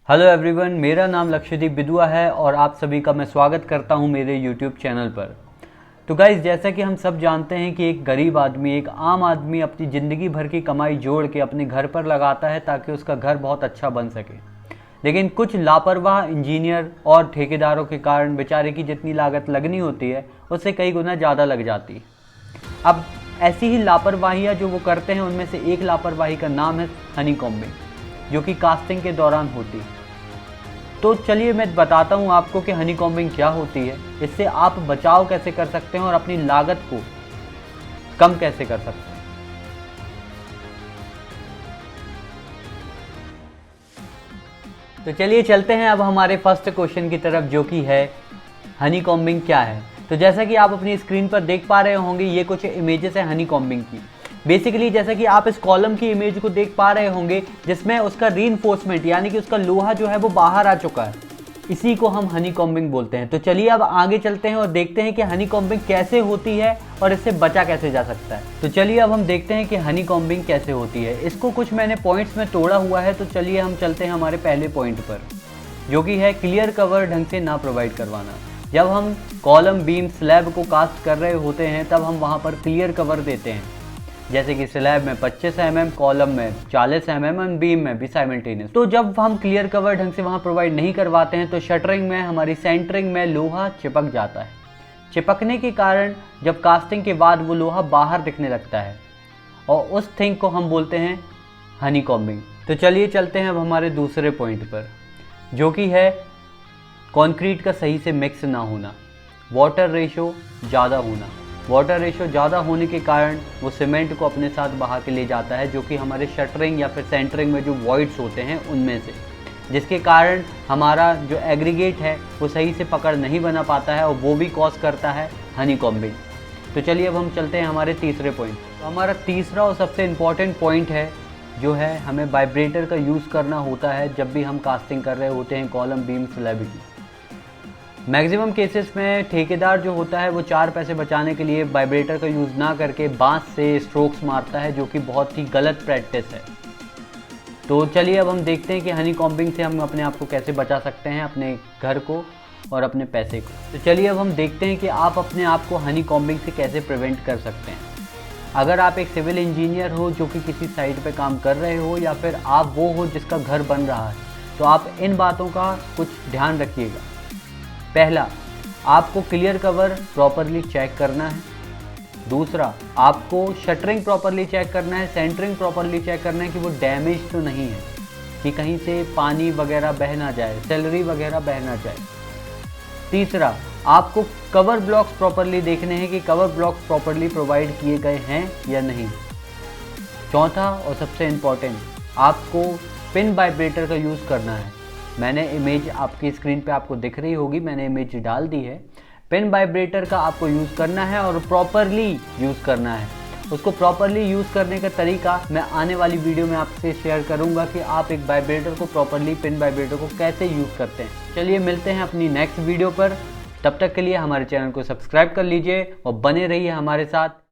Hello everyone, मेरा नाम लक्षदीप बिदुआ है और आप सभी का मैं स्वागत करता हूं मेरे यूट्यूब चैनल पर। तो गाइज़, जैसा कि हम सब जानते हैं कि एक गरीब आदमी, एक आम आदमी अपनी ज़िंदगी भर की कमाई जोड़ के अपने घर पर लगाता है ताकि उसका घर बहुत अच्छा बन सके। लेकिन कुछ लापरवाह इंजीनियर और ठेकेदारों के कारण बेचारे की जितनी लागत लगनी होती है उससे कई गुना ज़्यादा लग जाती है। अब ऐसी ही लापरवाहियाँ जो वो करते हैं, उनमें से एक लापरवाही का नाम है हनीकॉम्बिंग, जो कि कास्टिंग के दौरान होती है। तो चलिए मैं बताता हूँ आपको कि हनीकॉम्बिंग क्या होती है, इससे आप बचाव कैसे कर सकते हैं और अपनी लागत को कम कैसे कर सकते हैं। तो चलिए चलते हैं अब हमारे फर्स्ट क्वेश्चन की तरफ, जो कि है हनीकॉम्बिंग क्या है। तो जैसा कि आप अपनी स्क्रीन पर देख पा रहे होंगे, ये कुछ इमेजेस है हनीकॉम्बिंग की। बेसिकली जैसा कि आप इस कॉलम की इमेज को देख पा रहे होंगे, जिसमें उसका रीइंफोर्समेंट यानी कि उसका लोहा जो है वो बाहर आ चुका है, इसी को हम हनीकॉम्बिंग बोलते हैं। तो चलिए अब आगे चलते हैं और देखते हैं कि हनीकॉम्बिंग कैसे होती है और इससे बचा कैसे जा सकता है। तो चलिए अब हम देखते हैं कि हनीकॉम्बिंग कैसे होती है। इसको कुछ मैंने पॉइंट्स में तोड़ा हुआ है। तो चलिए हम चलते हैं हमारे पहले पॉइंट पर, जो कि है क्लियर कवर ढंग से ना प्रोवाइड करवाना। जब हम कॉलम, बीम, स्लैब को कास्ट कर रहे होते हैं तब हम वहाँ पर क्लियर कवर देते हैं, जैसे कि स्लैब में 25 mm, कॉलम में 40 mm और बीम में भी साइमल्टेनियस। तो जब हम क्लियर कवर ढंग से वहाँ प्रोवाइड नहीं करवाते हैं तो शटरिंग में, हमारी सेंटरिंग में लोहा चिपक जाता है। चिपकने के कारण जब कास्टिंग के बाद वो लोहा बाहर दिखने लगता है और उस थिंग को हम बोलते हैं हनीकॉम्बिंग। तो चलिए चलते हैं अब हमारे दूसरे पॉइंट पर, जो कि है कंक्रीट का सही से मिक्स ना होना, वाटर रेशो ज़्यादा होना। वाटर रेशो ज़्यादा होने के कारण वो सीमेंट को अपने साथ बहा के ले जाता है, जो कि हमारे शटरिंग या फिर सेंटरिंग में जो वॉइड्स होते हैं उनमें से, जिसके कारण हमारा जो एग्रीगेट है वो सही से पकड़ नहीं बना पाता है और वो भी कॉज करता है हनीकॉम्बिंग। तो चलिए अब हम चलते हैं हमारे तीसरे पॉइंट। तो हमारा तीसरा और सबसे इम्पॉर्टेंट पॉइंट है, जो है हमें वाइब्रेटर का यूज़ करना होता है जब भी हम कास्टिंग कर रहे होते हैं कॉलम, बीम, स्लैब की। मैक्सिमम केसेस में ठेकेदार जो होता है वो 4 पैसे बचाने के लिए वाइब्रेटर का यूज़ ना करके बांस से स्ट्रोक्स मारता है, जो कि बहुत ही गलत प्रैक्टिस है। तो चलिए अब हम देखते हैं कि हनीकॉम्बिंग से हम अपने आप को कैसे बचा सकते हैं, अपने घर को और अपने पैसे को। तो चलिए अब हम देखते हैं कि आप अपने आप को हनीकॉम्बिंग से कैसे प्रिवेंट कर सकते हैं। अगर आप एक सिविल इंजीनियर हो जो कि किसी साइट पे काम कर रहे हो, या फिर आप वो हो जिसका घर बन रहा है, तो आप इन बातों का कुछ ध्यान रखिएगा। पहला, आपको क्लियर कवर प्रॉपरली चेक करना है। दूसरा, आपको शटरिंग प्रॉपरली चेक करना है, सेंटरिंग प्रॉपरली चेक करना है कि वो डैमेज तो नहीं है, कि कहीं से पानी वगैरह बह ना जाए, सैलरी वगैरह बह ना जाए। तीसरा, आपको कवर ब्लॉक्स प्रॉपरली देखने हैं कि कवर ब्लॉक्स प्रॉपरली प्रोवाइड किए गए हैं या नहीं। चौथा और सबसे इम्पॉर्टेंट, आपको पिन वाइब्रेटर का यूज़ करना है। मैंने इमेज आपकी स्क्रीन पे आपको दिख रही होगी, मैंने इमेज डाल दी है। पिन वाइब्रेटर का आपको यूज़ करना है और प्रॉपरली यूज़ करना है। उसको प्रॉपरली यूज़ करने का तरीका मैं आने वाली वीडियो में आपसे शेयर करूंगा कि आप एक वाइब्रेटर को प्रॉपरली, पिन वाइब्रेटर को कैसे यूज़ करते हैं। चलिए मिलते हैं अपनी नेक्स्ट वीडियो पर। तब तक के लिए हमारे चैनल को सब्सक्राइब कर लीजिए और बने रहिए हमारे साथ।